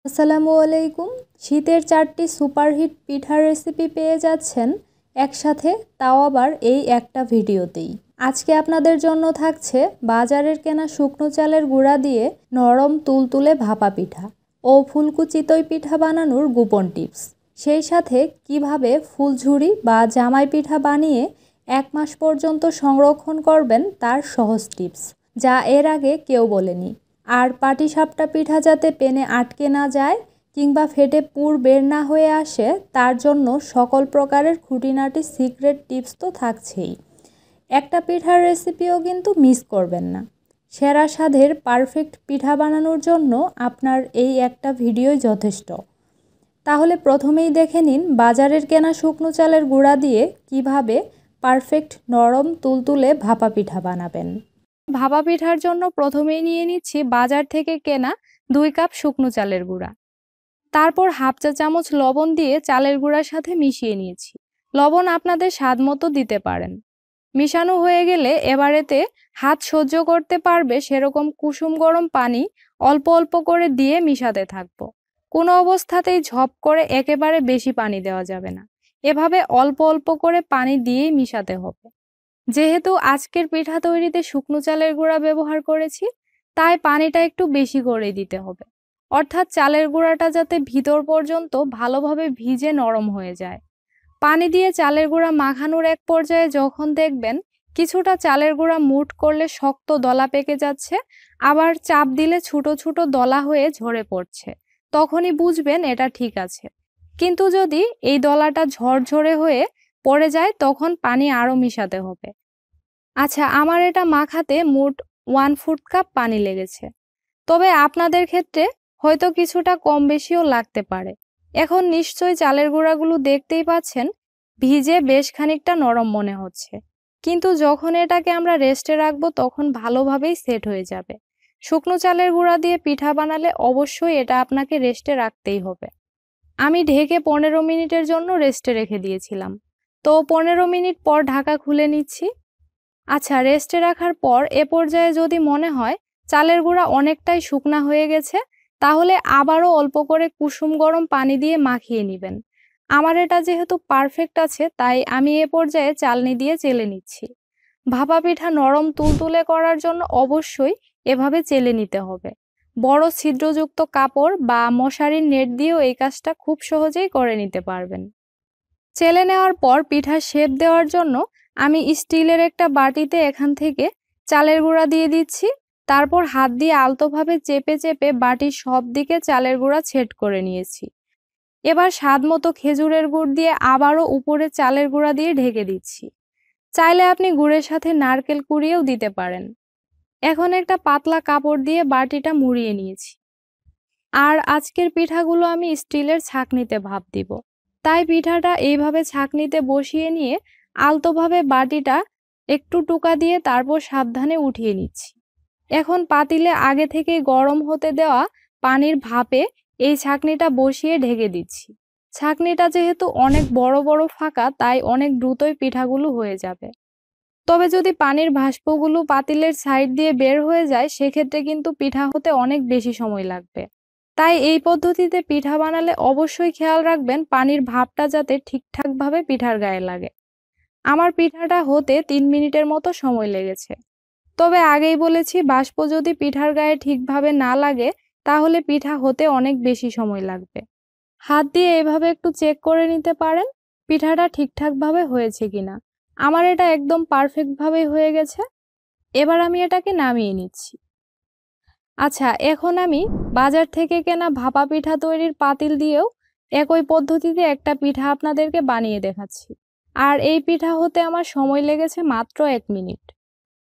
আসসালামু আলাইকুম। শীতের 4টি সুপারহিট পিঠার রেসিপি পেয়ে যাচ্ছেন একসাথে, তাও আবার এই একটা ভিডিওতেই। আজকে আপনাদের জন্য থাকছে বাজারের কেনা শুকনো চালের গুঁড়া দিয়ে নরম তুলতুলে ভাপা পিঠা ও ফুলকো চিতই পিঠা বানানোর গোপন টিপস। সেই সাথে কিভাবে ফুলঝুরি বা জামাই পিঠা বানিয়ে 1 মাস পর্যন্ত সংরক্ষণ করবেন তার সহজ টিপস, যা এর আগে কেউ বলেনি। আর পাটিসাপটা পিঠা যাতে পেনে আটকে না যায় কিংবা ফেটে পুর বের না হয়ে আসে, তার জন্য সকল প্রকারের খুঁটিনাটি সিক্রেট টিপস তো থাকছেই। একটা পিঠার রেসিপিও কিন্তু মিস করবেন না। সেরা স্বাদের পারফেক্ট পিঠা বানানোর জন্য আপনার এই একটা ভিডিওই যথেষ্ট। তাহলে প্রথমেই দেখে নিন বাজারের কেনা শুকনো চালের গুঁড়া দিয়ে কিভাবে পারফেক্ট নরম তুলতুলে ভাপা পিঠা বানাবেন। ভাপা পিঠার জন্য প্রথমেই নিয়ে নিচ্ছি বাজার থেকে কেনা 2 কাপ শুকনো চালের গুঁড়া। তারপর হাফ চা চামচ লবণ দিয়ে চালের গুঁড়ার সাথে মিশিয়ে নিয়েছি। লবণ আপনাদের স্বাদ মতো দিতে পারেন। মিশানো হয়ে গেলে এবারেতে হাত সহ্য করতে পারবে সেরকম কুসুম গরম পানি অল্প অল্প করে দিয়ে মিশাতে থাকবো। কোনো অবস্থাতেই ঝপ করে একেবারে বেশি পানি দেওয়া যাবে না। এভাবে অল্প অল্প করে পানি দিয়েই মিশাতে হবে। যেহেতু আজকের পিঠা তৈরিতে শুকনো চালের গুঁড়া ব্যবহার করেছি, তাই পানিটা একটু বেশি করে দিতে হবে। অর্থাৎ চালের গুঁড়াটা যাতে ভিতর পর্যন্ত ভালোভাবে ভিজে নরম হয়ে যায়। পানি দিয়ে চালের গুঁড়া মাখানোর এক পর্যায়ে যখন দেখবেন কিছুটা চালের গুঁড়া মুঠ করলে শক্ত দলা পেকে যাচ্ছে, আবার চাপ দিলে ছোট ছোট দলা হয়ে ঝরে পড়ছে, তখনই বুঝবেন এটা ঠিক আছে। কিন্তু যদি এই দলাটা ঝরঝরে হয়ে পড়ে যায় তখন পানি আরও মিশাতে হবে। আচ্ছা, আমার এটা মাখাতে মোট 1/4 কাপ পানি লেগেছে। তবে আপনাদের ক্ষেত্রে হয়তো কিছুটা কম বেশিও লাগতে পারে। এখন নিশ্চয়ই চালের গুঁড়াগুলো দেখতেই পাচ্ছেন ভিজে বেশ খানিকটা নরম মনে হচ্ছে, কিন্তু যখন এটাকে আমরা রেস্টে রাখবো তখন ভালোভাবেই সেট হয়ে যাবে। শুকনো চালের গুঁড়া দিয়ে পিঠা বানালে অবশ্যই এটা আপনাকে রেস্টে রাখতেই হবে। আমি ঢেকে 15 মিনিটের জন্য রেস্টে রেখে দিয়েছিলাম। তো 15 মিনিট পর ঢাকা খুলে নিচ্ছি। আচ্ছা, রেস্টে রাখার পর এ পর্যায়ে যদি মনে হয় চালের গুঁড়া অনেকটাই শুকনা হয়ে গেছে, তাহলে আবারও অল্প করে কুসুম গরম পানি দিয়ে মাখিয়ে নেবেন। আমার এটা যেহেতু পারফেক্ট আছে, তাই আমি এ পর্যায়ে চালনি দিয়ে চেলে নিচ্ছি। ভাপা পিঠা নরম তুলতুলে করার জন্য অবশ্যই এভাবে চেলে নিতে হবে। বড় ছিদ্রযুক্ত কাপড় বা মশারির নেট দিয়েও এই কাজটা খুব সহজেই করে নিতে পারবেন। চেলে নেওয়ার পর পিঠার শেপ দেওয়ার জন্য আমি স্টিলের একটা বাটিতে এখান থেকে চালের গুঁড়া দিয়ে দিচ্ছি। তারপর হাত দিয়ে আলতোভাবে চেপে চেপে বাটির সব দিকে চালের গুঁড়া ছেদ করে নিয়েছি। এবার স্বাদ মতো খেজুরের গুড় দিয়ে আবারও উপরে চালের গুঁড়া দিয়ে ঢেকে দিচ্ছি। চাইলে আপনি গুড়ের সাথে নারকেল কুড়িয়েও দিতে পারেন। এখন একটা পাতলা কাপড় দিয়ে বাটিটা মুড়িয়ে নিয়েছি। আর আজকের পিঠাগুলো আমি স্টিলের ছাঁকনিতে ভাপ দিব, তাই পিঠাটা এইভাবে ছাঁকনিতে বসিয়ে নিয়ে আলতোভাবে বাটিটা একটু টোকা দিয়ে তারপর সাবধানে উঠিয়ে নিচ্ছি। এখন পাতিলে আগে থেকে গরম হতে দেওয়া পানির ভাপে এই ছাঁকনিটা বসিয়ে ঢেকে দিচ্ছি। ছাঁকনিটা যেহেতু অনেক বড় বড় ফাঁকা, তাই অনেক দ্রুতই পিঠাগুলো হয়ে যাবে। তবে যদি পানির ভাস্পগুলো পাতিলের সাইড দিয়ে বের হয়ে যায়, সেক্ষেত্রে কিন্তু পিঠা হতে অনেক বেশি সময় লাগবে। তাই এই পদ্ধতিতে পিঠা বানালে অবশ্যই খেয়াল রাখবেন পানির ভাপটা যাতে ঠিকঠাকভাবে পিঠার গায়ে লাগে। আমার পিঠাটা হতে 3 মিনিটের মতো সময় লেগেছে। তবে আগেই বলেছি, বাষ্প যদি পিঠার গায়ে ঠিকভাবে না লাগে তাহলে পিঠা হতে অনেক বেশি সময় লাগবে। হাত দিয়ে এভাবে একটু চেক করে নিতে পারেন পিঠাটা ঠিকঠাকভাবে হয়েছে কিনা। আমার এটা একদম পারফেক্টভাবেই হয়ে গেছে। এবার আমি এটাকে নামিয়ে নিচ্ছি। আচ্ছা, এখন আমি বাজার থেকে কেনা ভাপা পিঠা তৈরির পাতিল দিয়েও একই পদ্ধতিতে একটা পিঠা আপনাদেরকে বানিয়ে দেখাচ্ছি। আর এই পিঠা হতে আমার সময় লেগেছে মাত্র 1 মিনিট।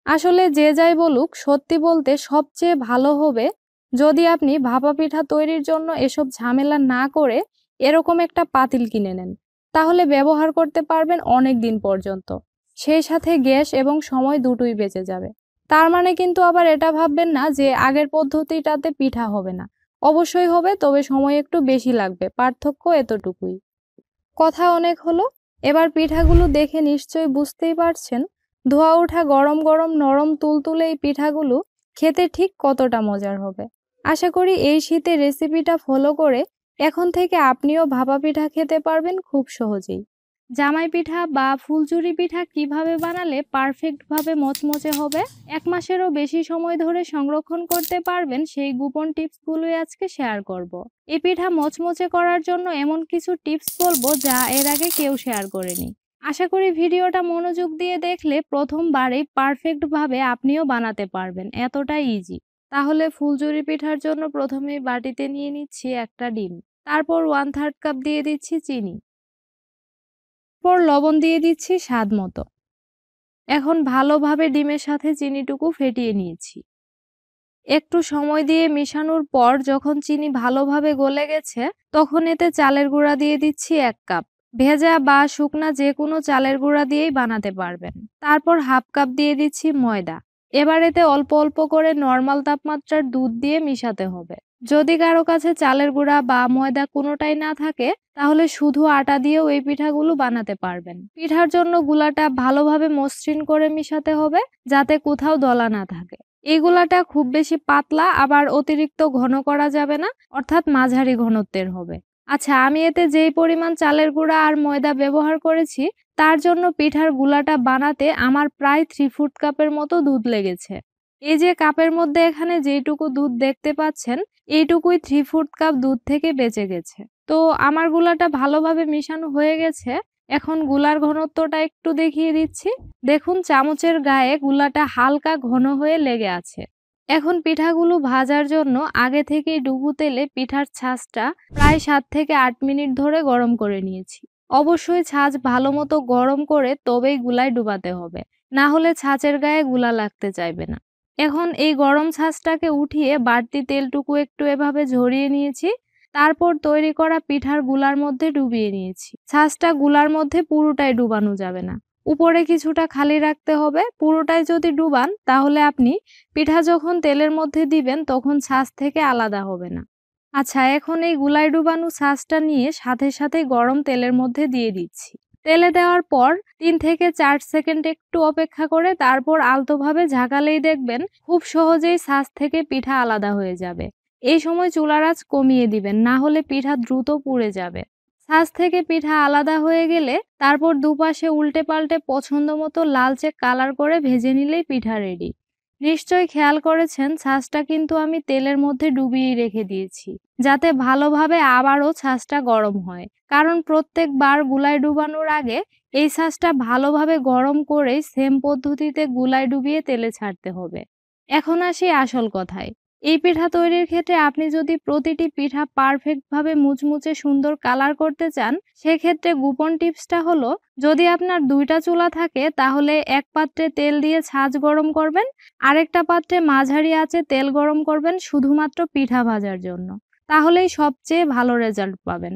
আসলে যে যাই বলুক, সত্যি বলতে সবচেয়ে ভালো হবে যদি আপনি ভাপা পিঠা তৈরির জন্য এসব ঝামেলা না করে এরকম একটা পাতিল কিনে নেন। তাহলে ব্যবহার করতে পারবেন অনেক দিন পর্যন্ত। সেই সাথে গ্যাস এবং সময় দুটোই বেঁচে যাবে। তার মানে কিন্তু আবার এটা ভাববেন না যে আগের পদ্ধতিটাতে পিঠা হবে না। অবশ্যই হবে, তবে সময় একটু বেশি লাগবে। পার্থক্য এতটুকুই। কথা অনেক হলো। এবার পিঠাগুলো দেখে নিশ্চয়ই বুঝতেই পারছেন ধোয়া ওঠা গরম গরম নরম তুলতুলে এই পিঠাগুলো খেতে ঠিক কতটা মজার হবে। আশা করি এই শীতে রেসিপিটা ফলো করে এখন থেকে আপনিও ভাপা পিঠা খেতে পারবেন খুব সহজেই। জামাই পিঠা বা ফুলচুরি পিঠা কিভাবে বানালে পারফেক্টভাবে মচমচে হবে, 1 মাসেরও বেশি সময় ধরে সংরক্ষণ করতে পারবেন, সেই গোপন টিপসগুলোই আজকে শেয়ার করব। এই পিঠা মচমচে করার জন্য এমন কিছু টিপস বলবো যা এর আগে কেউ শেয়ার করেনি। আশা করি ভিডিওটা মনোযোগ দিয়ে দেখলে প্রথমবারেই পারফেক্টভাবে আপনিও বানাতে পারবেন, এতটাই ইজি। তাহলে ফুলচুরি পিঠার জন্য প্রথমেই বাটিতে নিয়ে নিচ্ছি একটা ডিম, তারপর 1/3 কাপ দিয়ে দিচ্ছি চিনি, পর লবণ দিয়ে দিচ্ছি স্বাদ মতো। এখন ভালোভাবে ডিমের সাথে চিনিটুকু ফেটিয়ে নিয়েছি। একটু সময় দিয়ে মেশানোর পর যখন চিনি ভালোভাবে গলে গেছে তখন এতে চালের গুঁড়া দিয়ে দিচ্ছি 1 কাপ। ভেজা বা শুকনা যে কোনো চালের গুঁড়া দিয়েই বানাতে পারবেন। তারপর 1/2 কাপ দিয়ে দিচ্ছি ময়দা। এবার এতে অল্প অল্প করে নর্মাল তাপমাত্রার দুধ দিয়ে মিশাতে হবে। যদি কারো কাছে চালের গুঁড়া বা ময়দা কোনোটাই না থাকে তাহলে শুধু আটা দিয়েও এই পিঠাগুলো বানাতে পারবেন। পিঠার জন্য গুলাটা ভালোভাবে মসৃণ করে মিশাতে হবে যাতে কোথাও দলা না থাকে। এই গুলাটা খুব বেশি পাতলা আবার অতিরিক্ত ঘন করা যাবে না, অর্থাৎ মাঝারি ঘনত্বের হবে। আচ্ছা, আমি এতে যেই পরিমাণ চালের গুঁড়া আর ময়দা ব্যবহার করেছি তার জন্য পিঠার গুলাটা বানাতে আমার প্রায় 3/4 কাপের মতো দুধ লেগেছে। এই যে কাপের মধ্যে এখানে যেইটুকু দুধ দেখতে পাচ্ছেন এইটুকুই 3/4 কাপ দুধ থেকে বেঁচে গেছে। তো আমার গুলাটা ভালোভাবে মিশানো হয়ে গেছে। এখন গুলার ঘনত্বটা একটু দেখিয়ে দিচ্ছি। দেখুন চামচের গায়ে গুলাটা হালকা ঘন হয়ে লেগে আছে। এখন পিঠাগুলো ভাজার জন্য আগে থেকেই ডুবো তেলে পিঠার ছাঁচটা প্রায় 7 থেকে 8 মিনিট ধরে গরম করে নিয়েছি। অবশ্যই ছাঁচ ভালো মতো গরম করে তবেই গুলায় ডুবাতে হবে, না হলে ছাঁচের গায়ে গুলা লাগতে চাইবে না। এখন এই গরম ছাঁচটাকে উঠিয়ে বাড়তি তেলটুকু একটু এভাবে ঝরিয়ে নিয়েছি। তারপর তৈরি করা পিঠার গুলার মধ্যে ডুবিয়ে নিয়েছি। ছাঁচটা গুলার মধ্যে পুরোটাই ডুবানো যাবে না, উপরে কিছুটা খালি রাখতে হবে। পুরোটাই যদি ডুবান তাহলে আপনি পিঠা যখন তেলের মধ্যে দিবেন তখন ছাঁচ থেকে আলাদা হবে না। আচ্ছা, এখন এই গুলায় ডুবানো ছাঁচটা নিয়ে সাথে সাথে গরম তেলের মধ্যে দিয়ে দিচ্ছি। তেলে দেওয়ার পর 3 থেকে 4 সেকেন্ড একটু অপেক্ষা করে তারপর আলতোভাবে ঝাঁকালেই দেখবেন খুব সহজেই ছাঁচ থেকে পিঠা আলাদা হয়ে যাবে। এই সময় চুলার আঁচ কমিয়ে দিবেন, না হলে পিঠা দ্রুত পুড়ে যাবে। ছাঁচ থেকে পিঠা আলাদা হয়ে গেলে তারপর দুপাশে উল্টে পাল্টে পছন্দ মতো লালচে কালার করে ভেজে নিলেই পিঠা রেডি। নিশ্চয়ই খেয়াল করেছেন ছাঁচটা কিন্তু আমি তেলের মধ্যে ডুবিয়েই রেখে দিয়েছি যাতে ভালোভাবে আবারও ছাঁচটা গরম হয়, কারণ প্রত্যেকবার গুলায় ডুবানোর আগে এই ছাঁচটা ভালোভাবে গরম করেই সেম পদ্ধতিতে গুলায় ডুবিয়ে তেলে ছাড়তে হবে। এখন আসি আসল কথায়। এই পিঠা তৈরির ক্ষেত্রে আপনি যদি প্রতিটি পিঠা পারফেক্টভাবে মুচমুচে সুন্দর কালার করতে চান সেক্ষেত্রে গোপন টিপসটা হলো, যদি আপনার 2টা চুলা থাকে তাহলে এক পাত্রে তেল দিয়ে ছাঁচ গরম করবেন, আরেকটা পাত্রে মাঝারি আঁচে তেল গরম করবেন শুধুমাত্র পিঠা ভাজার জন্য। তাহলেই সবচেয়ে ভালো রেজাল্ট পাবেন।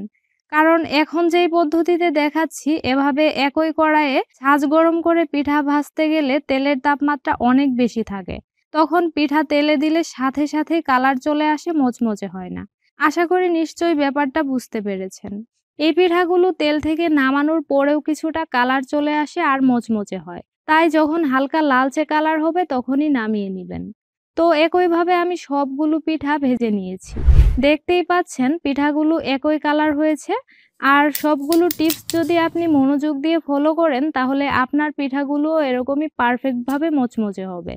কারণ এখন যেই পদ্ধতিতে দেখাচ্ছি এভাবে একই কড়াইয়ে ছাঁচ গরম করে পিঠা ভাজতে গেলে তেলের তাপমাত্রা অনেক বেশি থাকে, তখন পিঠা তেলে দিলে সাথে সাথে কালার চলে আসে, মচমচে হয় না। আশা করি নিশ্চয়ই ব্যাপারটা বুঝতে পেরেছেন। এই পিঠাগুলো তেল থেকে নামানোর পরেও কিছুটা কালার চলে আসে আর মচমচে হয়, তাই যখন হালকা লালচে কালার হবে তখনই নামিয়ে নেবেন। তো একইভাবে আমি সবগুলো পিঠা ভেজে নিয়েছি। দেখতেই পাচ্ছেন পিঠাগুলো একই কালার হয়েছে। আর সবগুলো টিপস যদি আপনি মনোযোগ দিয়ে ফলো করেন তাহলে আপনার পিঠাগুলো এরকমই পারফেক্টভাবে মচমচে হবে।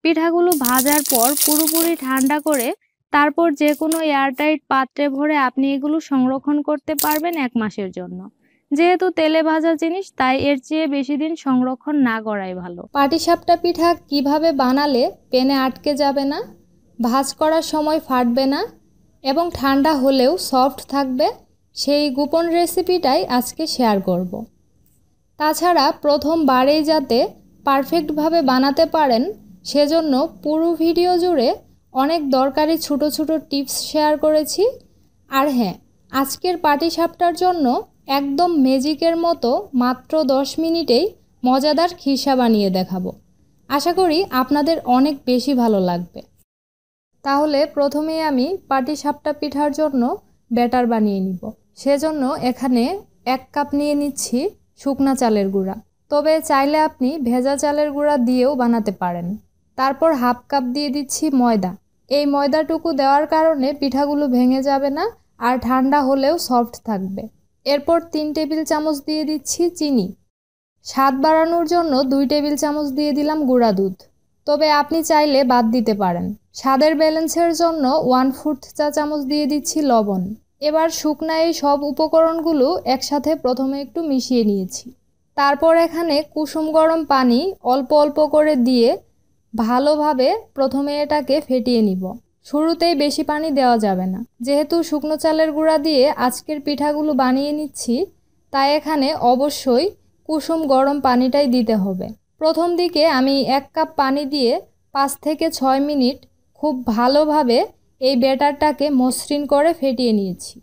পিঠাগুলো ভাজার পর পুরোপুরি ঠান্ডা করে তারপর যে কোনো এয়ারটাইট পাত্রে ভরে আপনি এগুলো সংরক্ষণ করতে পারবেন 1 মাসের জন্য। যেহেতু তেলে ভাজা জিনিস তাই এর চেয়ে বেশি দিন সংরক্ষণ না করাই ভালো। পাটিসাপটা পিঠা কিভাবে বানালে পেনে আটকে যাবে না, ভাঁজ করার সময় ফাটবে না এবং ঠান্ডা হলেও সফট থাকবে, সেই গোপন রেসিপিটাই আজকে শেয়ার করব। তাছাড়া প্রথমবারেই যাতে পারফেক্টভাবে বানাতে পারেন সেজন্য পুরো ভিডিও জুড়ে অনেক দরকারি ছোট ছোট টিপস শেয়ার করেছি। আর হ্যাঁ, আজকের পাটিসাপটার জন্য একদম ম্যাজিকের মতো মাত্র 10 মিনিটেই মজাদার খিরসা বানিয়ে দেখাবো। আশা করি আপনাদের অনেক বেশি ভালো লাগবে। তাহলে প্রথমেই আমি পাটিসাপটা পিঠার জন্য ব্যাটার বানিয়ে নিব। সেজন্য এখানে 1 কাপ নিয়ে নিচ্ছি শুকনা চালের গুঁড়া, তবে চাইলে আপনি ভেজা চালের গুঁড়া দিয়েও বানাতে পারেন। তারপর 1/2 কাপ দিয়ে দিচ্ছি ময়দা, এই ময়দাটুকু দেওয়ার কারণে পিঠাগুলো ভেঙে যাবে না আর ঠান্ডা হলেও সফট থাকবে। এরপর 3 টেবিল চামচ দিয়ে দিচ্ছি চিনি। স্বাদ বাড়ানোর জন্য 2 টেবিল চামচ দিয়ে দিলাম গুঁড়া দুধ, তবে আপনি চাইলে বাদ দিতে পারেন। স্বাদের ব্যালেন্সের জন্য 1/4 চা চামচ দিয়ে দিচ্ছি লবণ। এবার শুকনা এই সব উপকরণগুলো একসাথে প্রথমে একটু মিশিয়ে নিয়েছি। তারপর এখানে কুসুম গরম পানি অল্প অল্প করে দিয়ে ভালোভাবে প্রথমে এটাকে ফেটিয়ে নিব। শুরুতেই বেশি পানি দেওয়া যাবে না, যেহেতু শুকনো চালের গুঁড়া দিয়ে আজকের পিঠাগুলো বানিয়ে নিচ্ছি, তাই এখানে অবশ্যই কুসুম গরম পানিটাই দিতে হবে। প্রথম দিকে আমি 1 কাপ পানি দিয়ে 5 থেকে 6 মিনিট খুব ভালোভাবে এই ব্যাটারটাকে মসৃণ করে ফেটিয়ে নিয়েছি।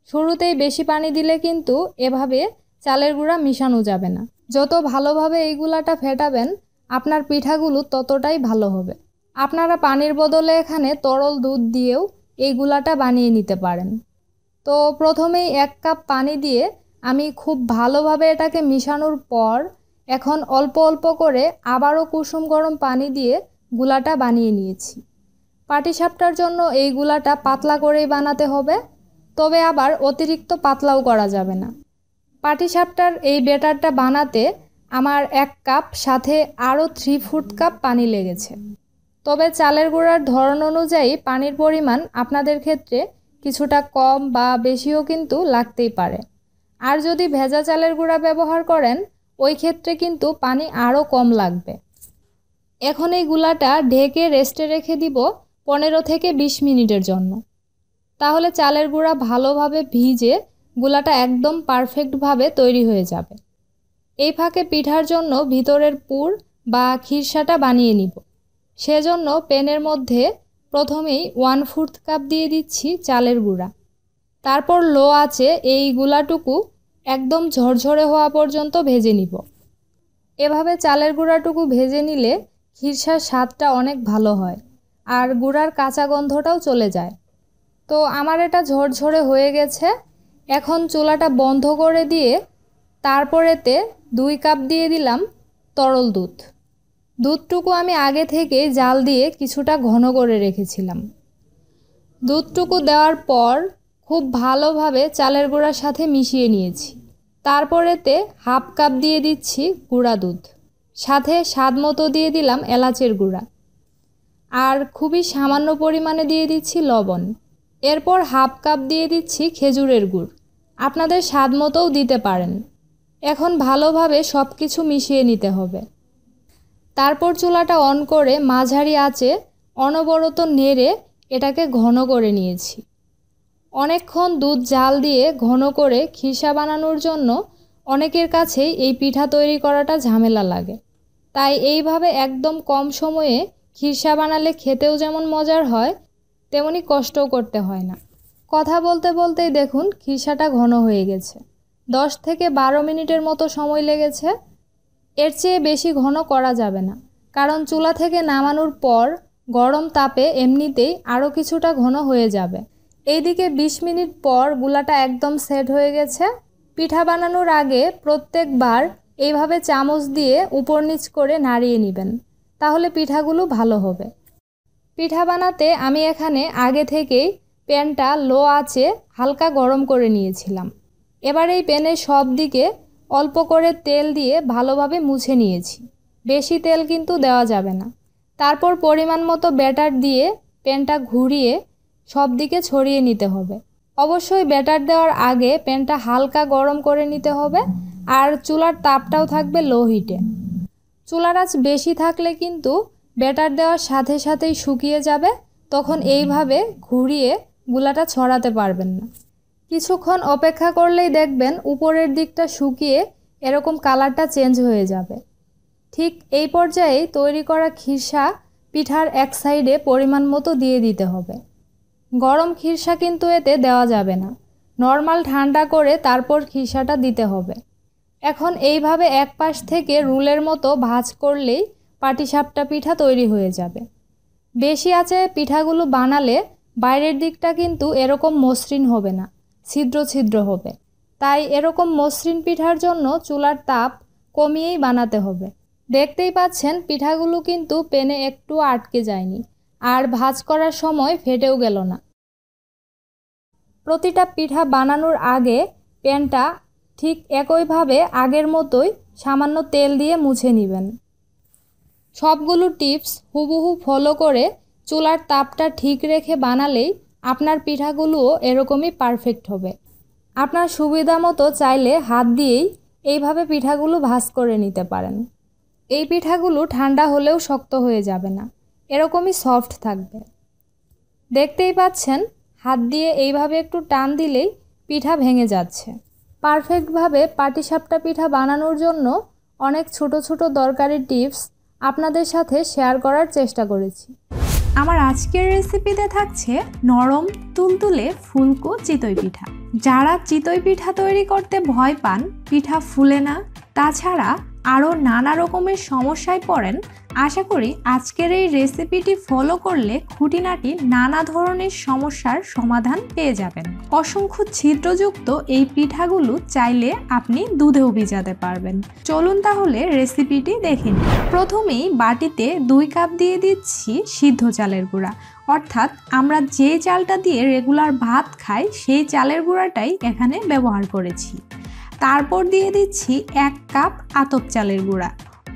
শুরুতেই বেশি পানি দিলে কিন্তু এভাবে চালের গুঁড়া মিশানো যাবে না। যত ভালোভাবে এই গুলাটা ফেটাবেন আপনার পিঠাগুলো ততটাই ভালো হবে। আপনারা পানির বদলে এখানে তরল দুধ দিয়েও এই গুলাটা বানিয়ে নিতে পারেন। তো প্রথমেই 1 কাপ পানি দিয়ে আমি খুব ভালোভাবে এটাকে মিশানোর পর এখন অল্প অল্প করে আবারও কুসুম গরম পানি দিয়ে গুলাটা বানিয়ে নিয়েছি। পাটিসাপটার জন্য এই গুলাটা পাতলা করেই বানাতে হবে, তবে আবার অতিরিক্ত পাতলাও করা যাবে না। পাটিসাপটার এই ব্যাটারটা বানাতে আমার 1 কাপ সাথে আরও 3/4 কাপ পানি লেগেছে। তবে চালের গুঁড়ার ধরন অনুযায়ী পানির পরিমাণ আপনাদের ক্ষেত্রে কিছুটা কম বা বেশিও কিন্তু লাগতেই পারে। আর যদি ভেজা চালের গুঁড়া ব্যবহার করেন ওই ক্ষেত্রে কিন্তু পানি আরও কম লাগবে। এখন এই গুলাটা ঢেকে রেস্টে রেখে দিব 15 থেকে 20 মিনিটের জন্য। তাহলে চালের গুঁড়া ভালোভাবে ভিজে গুলাটা একদম পারফেক্টভাবে তৈরি হয়ে যাবে। এই ফাঁকে পিঠার জন্য ভিতরের পুর বা খিরসাটা বানিয়ে নিব। সেজন্য প্যানের মধ্যে প্রথমেই 1/4 কাপ দিয়ে দিচ্ছি চালের গুঁড়া। তারপর লো আঁচে এই গুলাটুকু একদম ঝরঝরে হওয়া পর্যন্ত ভেজে নিব। এভাবে চালের গুঁড়াটুকু ভেজে নিলে খিরসার স্বাদটা অনেক ভালো হয় আর গুঁড়ার কাঁচা গন্ধটাও চলে যায়। তো আমার এটা ঝরঝরে হয়ে গেছে। এখন চুলাটা বন্ধ করে দিয়ে তারপরেতে 2 কাপ দিয়ে দিলাম তরল দুধ। দুধটুকু আমি আগে থেকে জাল দিয়ে কিছুটা ঘন করে রেখেছিলাম। দুধটুকু দেওয়ার পর খুব ভালোভাবে চালের গুঁড়ার সাথে মিশিয়ে নিয়েছি। তারপরেতে 1/2 কাপ দিয়ে দিচ্ছি গুঁড়া দুধ, সাথে স্বাদ মতো দিয়ে দিলাম এলাচের গুঁড়া আর খুবই সামান্য পরিমাণে দিয়ে দিচ্ছি লবণ। এরপর 1/2 কাপ দিয়ে দিচ্ছি খেজুরের গুড়, আপনাদের স্বাদ মতোও দিতে পারেন। এখন ভালোভাবে সব কিছু মিশিয়ে নিতে হবে। তারপর চুলাটা অন করে মাঝারি আঁচে অনবরত নেড়ে এটাকে ঘন করে নিয়েছি। অনেকক্ষণ দুধ জাল দিয়ে ঘন করে খিরসা বানানোর জন্য অনেকের কাছেই এই পিঠা তৈরি করাটা ঝামেলা লাগে, তাই এইভাবে একদম কম সময়ে খিরসা বানালে খেতেও যেমন মজার হয় তেমনি কষ্টও করতে হয় না। কথা বলতে বলতেই দেখুন খিরসাটা ঘন হয়ে গেছে। 10 থেকে 12 মিনিটের মতো সময় লেগেছে। এর চেয়ে বেশি ঘন করা যাবে না, কারণ চুলা থেকে নামানোর পর গরম তাপে এমনিতেই আরও কিছুটা ঘন হয়ে যাবে। এইদিকে 20 মিনিট পর গুলাটা একদম সেট হয়ে গেছে। পিঠা বানানোর আগে প্রত্যেকবার এইভাবে চামচ দিয়ে উপর নিচ করে নাড়িয়ে নেবেন, তাহলে পিঠাগুলো ভালো হবে। পিঠা বানাতে আমি এখানে আগে থেকেই প্যানটা লো আঁচে হালকা গরম করে নিয়েছিলাম। এবার এই প্যানের সব দিকে অল্প করে তেল দিয়ে ভালোভাবে মুছে নিয়েছি, বেশি তেল কিন্তু দেওয়া যাবে না। তারপর পরিমাণ মতো ব্যাটার দিয়ে প্যানটা ঘুরিয়ে সব দিকে ছড়িয়ে নিতে হবে। অবশ্যই ব্যাটার দেওয়ার আগে প্যানটা হালকা গরম করে নিতে হবে আর চুলার তাপটাও থাকবে লো হিটে। চুলার আঁচ বেশি থাকলে কিন্তু ব্যাটার দেওয়ার সাথে সাথেই শুকিয়ে যাবে, তখন এইভাবে ঘুরিয়ে গুলাটা ছড়াতে পারবেন না। কিছুক্ষণ অপেক্ষা করলেই দেখবেন উপরের দিকটা শুকিয়ে এরকম কালারটা চেঞ্জ হয়ে যাবে। ঠিক এই পর্যায়ে তৈরি করা খিরসা পিঠার এক সাইডে পরিমাণ মতো দিয়ে দিতে হবে। গরম খিরসা কিন্তু এতে দেওয়া যাবে না, নর্মাল ঠান্ডা করে তারপর খিরসাটা দিতে হবে। এখন এইভাবে এক পাশ থেকে রুলের মতো ভাঁজ করলেই পাটিসাপটা পিঠা তৈরি হয়ে যাবে। বেশি আঁচে পিঠাগুলো বানালে বাইরের দিকটা কিন্তু এরকম মসৃণ হবে না, ছিদ্র ছিদ্র হবে। তাই এরকম মসৃণ পিঠার জন্য চুলার তাপ কমিয়েই বানাতে হবে। দেখতেই পাচ্ছেন পিঠাগুলো কিন্তু প্যানে একটু আটকে যায়নি আর ভাঁজ করার সময় ফেটেও গেল না। প্রতিটা পিঠা বানানোর আগে প্যানটা ঠিক একইভাবে আগের মতোই সামান্য তেল দিয়ে মুছে নেবেন। সবগুলো টিপস হুবহু ফলো করে চুলার তাপটা ঠিক রেখে বানালেই আপনার পিঠাগুলোও এরকমই পারফেক্ট হবে। আপনার সুবিধা মতো চাইলে হাত দিয়েই এইভাবে পিঠাগুলো ভাঁজ করে নিতে পারেন। এই পিঠাগুলো ঠান্ডা হলেও শক্ত হয়ে যাবে না, এরকমই সফট থাকবে। দেখতেই পাচ্ছেন হাত দিয়ে এইভাবে একটু টান দিলেই পিঠা ভেঙে যাচ্ছে। পারফেক্টভাবে পাটিসাপটা পিঠা বানানোর জন্য অনেক ছোট ছোট দরকারি টিপস আপনাদের সাথে শেয়ার করার চেষ্টা করেছি। আমার আজকের রেসিপিতে থাকছে নরম তুলতুলে ফুলকো চিতই পিঠা। যারা চিতই পিঠা তৈরি করতে ভয় পান, পিঠা ফুলে না, তাছাড়া আরও নানা রকমের সমস্যায় পড়েন, আশা করি আজকের এই রেসিপিটি ফলো করলে খুঁটিনাটি নানা ধরনের সমস্যার সমাধান পেয়ে যাবেন। অসংখ্য ছিদ্রযুক্ত এই পিঠাগুলো চাইলে আপনি দুধেও ভিজাতে পারবেন। চলুন তাহলে রেসিপিটি দেখে নিন। প্রথমেই বাটিতে 2 কাপ দিয়ে দিচ্ছি সিদ্ধ চালের গুঁড়া, অর্থাৎ আমরা যে চালটা দিয়ে রেগুলার ভাত খাই সেই চালের গুঁড়াটাই এখানে ব্যবহার করেছি। তারপর দিয়ে দিচ্ছি 1 কাপ আতপ চালের গুঁড়া।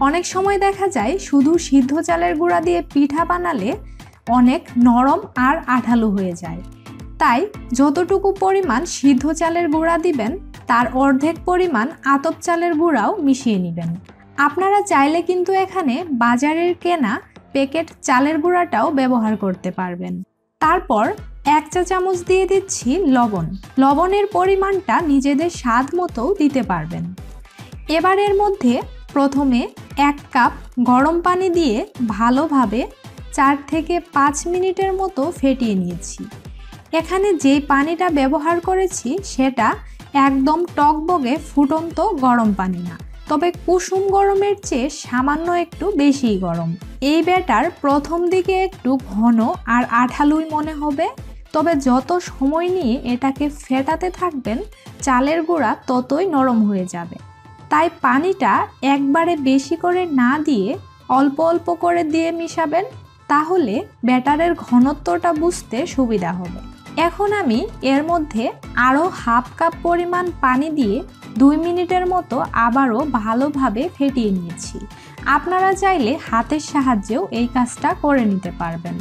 অনেক সময় দেখা যায় শুধু সিদ্ধ চালের গুঁড়া দিয়ে পিঠা বানালে অনেক নরম আর আঠালো হয়ে যায়, তাই যতটুকু পরিমাণ সিদ্ধ চালের গুঁড়া দিবেন তার অর্ধেক পরিমাণ আতপ চালের গুঁড়াও মিশিয়ে নেবেন। আপনারা চাইলে কিন্তু এখানে বাজারের কেনা প্যাকেট চালের গুঁড়াটাও ব্যবহার করতে পারবেন। তারপর 1 চা চামচ দিয়ে দিচ্ছি লবণ। লবণের পরিমাণটা নিজেদের স্বাদ মতো দিতে পারবেন। এবার এর মধ্যে প্রথমে 1 কাপ গরম পানি দিয়ে ভালোভাবে 4 থেকে 5 মিনিটের মতো ফেটিয়ে নিয়েছি। এখানে যেই পানিটা ব্যবহার করেছি সেটা একদম টকবগে ফুটন্ত গরম পানি না, তবে কুসুম গরমের চেয়ে সামান্য একটু বেশিই গরম। এই ব্যাটার প্রথম দিকে একটু ঘন আর আঠালোই মনে হবে, তবে যত সময় নিয়ে এটাকে ফেটাতে থাকবেন চালের গুঁড়া ততই নরম হয়ে যাবে। তাই পানিটা একবারে বেশি করে না দিয়ে অল্প অল্প করে দিয়ে মিশাবেন, তাহলে ব্যাটারের ঘনত্বটা বুঝতে সুবিধা হবে। এখন আমি এর মধ্যে আরও হাফ কাপ পরিমাণ পানি দিয়ে 2 মিনিটের মতো আবারও ভালোভাবে ফেটিয়ে নিয়েছি। আপনারা চাইলে হাতের সাহায্যেও এই কাজটা করে নিতে পারবেন।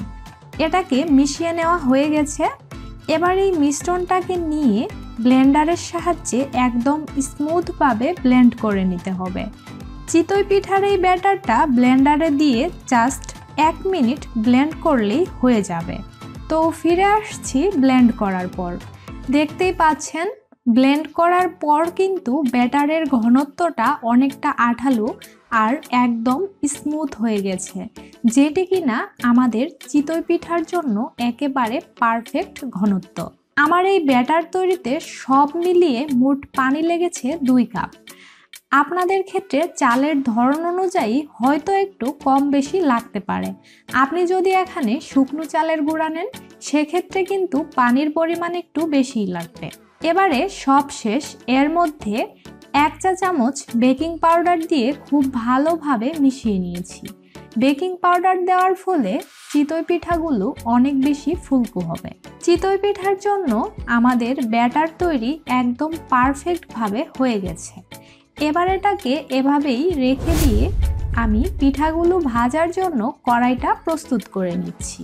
এটাকে মিশিয়ে নেওয়া হয়ে গেছে। এবার এই মিশ্রণটাকে নিয়ে ব্লেন্ডারের সাহায্যে একদম স্মুথভাবে ব্লেন্ড করে নিতে হবে। চিতই পিঠার এই ব্যাটারটা ব্লেন্ডারে দিয়ে জাস্ট 1 মিনিট ব্লেন্ড করলেই হয়ে যাবে। তো ফিরে আসছি ব্লেন্ড করার পর। দেখতেই পাচ্ছেন ব্লেন্ড করার পর কিন্তু ব্যাটারের ঘনত্বটা অনেকটা আঠালো আর একদম স্মুথ হয়ে গেছে, যেটি কিনা আমাদের চিতই পিঠার জন্য একেবারে পারফেক্ট ঘনত্ব। আমার এই ব্যাটার তৈরিতে সব মিলিয়ে মোট পানি লেগেছে 2 কাপ। আপনাদের ক্ষেত্রে চালের ধরন অনুযায়ী হয়তো একটু কম বেশি লাগতে পারে। আপনি যদি এখানে শুকনো চালের গুঁড়া নেন সেক্ষেত্রে কিন্তু পানির পরিমাণ একটু বেশিই লাগবে। এবারে সব শেষ, এর মধ্যে 1 চা চামচ বেকিং পাউডার দিয়ে খুব ভালোভাবে মিশিয়ে নিয়েছি। বেকিং পাউডার দেওয়ার ফলে চিতই পিঠাগুলো অনেক বেশি ফুলকো হবে। চিতই পিঠার জন্য আমাদের ব্যাটার তৈরি একদম পারফেক্টভাবে হয়ে গেছে। এবার এটাকে এভাবেই রেখে দিয়ে আমি পিঠাগুলো ভাজার জন্য কড়াইটা প্রস্তুত করে নিচ্ছি।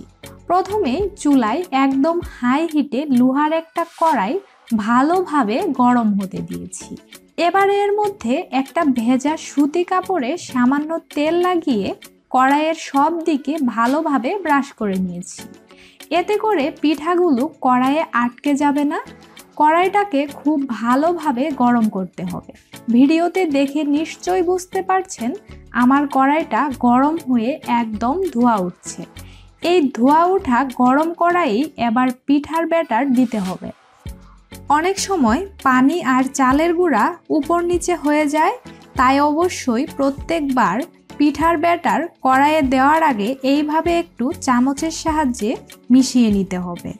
প্রথমে চুলায় একদম হাই হিটে লোহার একটা কড়াই ভালোভাবে গরম হতে দিয়েছি। এবার এর মধ্যে একটা ভেজা সুতি কাপড়ে সামান্য তেল লাগিয়ে কড়াইয়ের সব দিকে ভালোভাবে ব্রাশ করে নিয়েছি। এতে করে পিঠাগুলো কড়াইয়ে আটকে যাবে না। কড়াইটাকে খুব ভালোভাবে গরম করতে হবে। ভিডিওতে দেখে নিশ্চয়ই বুঝতে পারছেন আমার কড়াইটা গরম হয়ে একদম ধোঁয়া উঠছে। এই ধোঁয়া ওঠা গরম কড়াইয়ে এবার পিঠার ব্যাটার দিতে হবে। অনেক সময় পানি আর চালের গুঁড়া উপর নিচে হয়ে যায়, তাই অবশ্যই প্রত্যেকবার পিঠার ব্যাটার কড়াইয়ে দেওয়ার আগে এইভাবে একটু চামচের সাহায্যে মিশিয়ে নিতে হবে।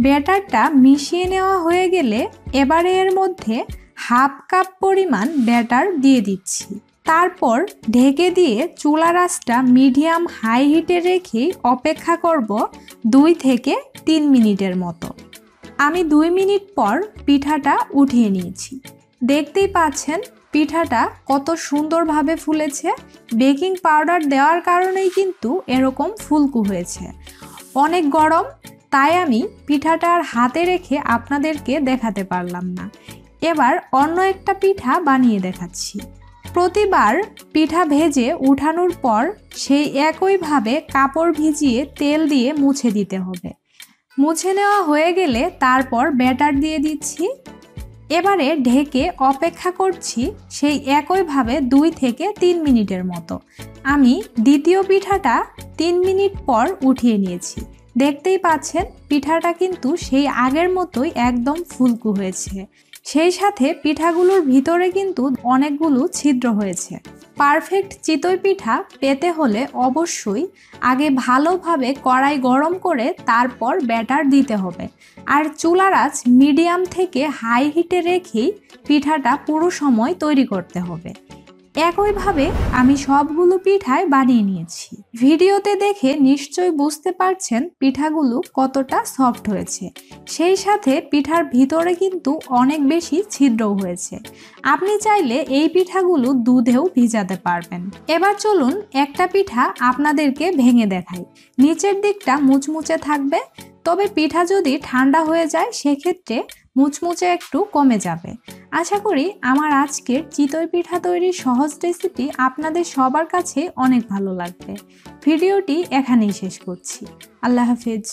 ব্যাটারটা মিশিয়ে নেওয়া হয়ে গেলে এবারে এর মধ্যে হাফ কাপ পরিমাণ ব্যাটার দিয়ে দিচ্ছি। তারপর ঢেকে দিয়ে চুলার আঁচটা মিডিয়াম হাই হিটে রেখে অপেক্ষা করব 2 থেকে 3 মিনিটের মতো। আমি 2 মিনিট পর পিঠাটা উঠিয়ে নিয়েছি। দেখতেই পাচ্ছেন পিঠাটা কত সুন্দরভাবে ফুলেছে। বেকিং পাউডার দেওয়ার কারণেই কিন্তু এরকম ফুলকো হয়েছে। অনেক গরম, তাই আমি পিঠাটা আর হাতে রেখে আপনাদেরকে দেখাতে পারলাম না। এবার অন্য একটা পিঠা বানিয়ে দেখাচ্ছি। প্রতিবার পিঠা ভেজে উঠানোর পর সেই একইভাবে কাপড় ভিজিয়ে তেল দিয়ে মুছে দিতে হবে। মুছে নেওয়া হয়ে গেলে তারপর ব্যাটার দিয়ে দিচ্ছি। এবারে ঢেকে অপেক্ষা করছি সেই একইভাবে 2 থেকে 3 মিনিটের মতো। আমি দ্বিতীয় পিঠাটা 3 মিনিট পর উঠিয়ে নিয়েছি। দেখতেই পাচ্ছেন পিঠাটা কিন্তু সেই আগের মতোই একদম ফুলকো হয়েছে। সেই সাথে পিঠাগুলোর ভিতরে কিন্তু অনেকগুলো ছিদ্র হয়েছে। পারফেক্ট চিতই পিঠা পেতে হলে অবশ্যই আগে ভালোভাবে কড়াই গরম করে তারপর ব্যাটার দিতে হবে। আর চুলার আঁচ মিডিয়াম থেকে হাই হিটে রেখেই পিঠাটা পুরো সময় তৈরি করতে হবে। একইভাবে আমি সবগুলো পিঠাই বানিয়ে নিয়েছি। ভিডিওতে দেখে নিশ্চয়ই বুঝতে পারছেন পিঠাগুলো কতটা সফট হয়েছে। সেই সাথে পিঠার ভিতরে কিন্তু অনেক বেশি ছিদ্রও হয়েছে। আপনি চাইলে এই পিঠাগুলো দুধেও ভিজাতে পারবেন। এবার চলুন একটা পিঠা আপনাদেরকে ভেঙে দেখাই। নিচের দিকটা মুচমুচে থাকবে, তবে পিঠা যদি ঠান্ডা হয়ে যায় সেক্ষেত্রে মুচমুচে একটু কমে যাবে। আশা করি আমার আজকের চিতই পিঠা তৈরির সহজ রেসিপি আপনাদের সবার কাছে অনেক ভালো লাগবে। ভিডিওটি এখানেই শেষ করছি। আল্লাহ হাফেজ।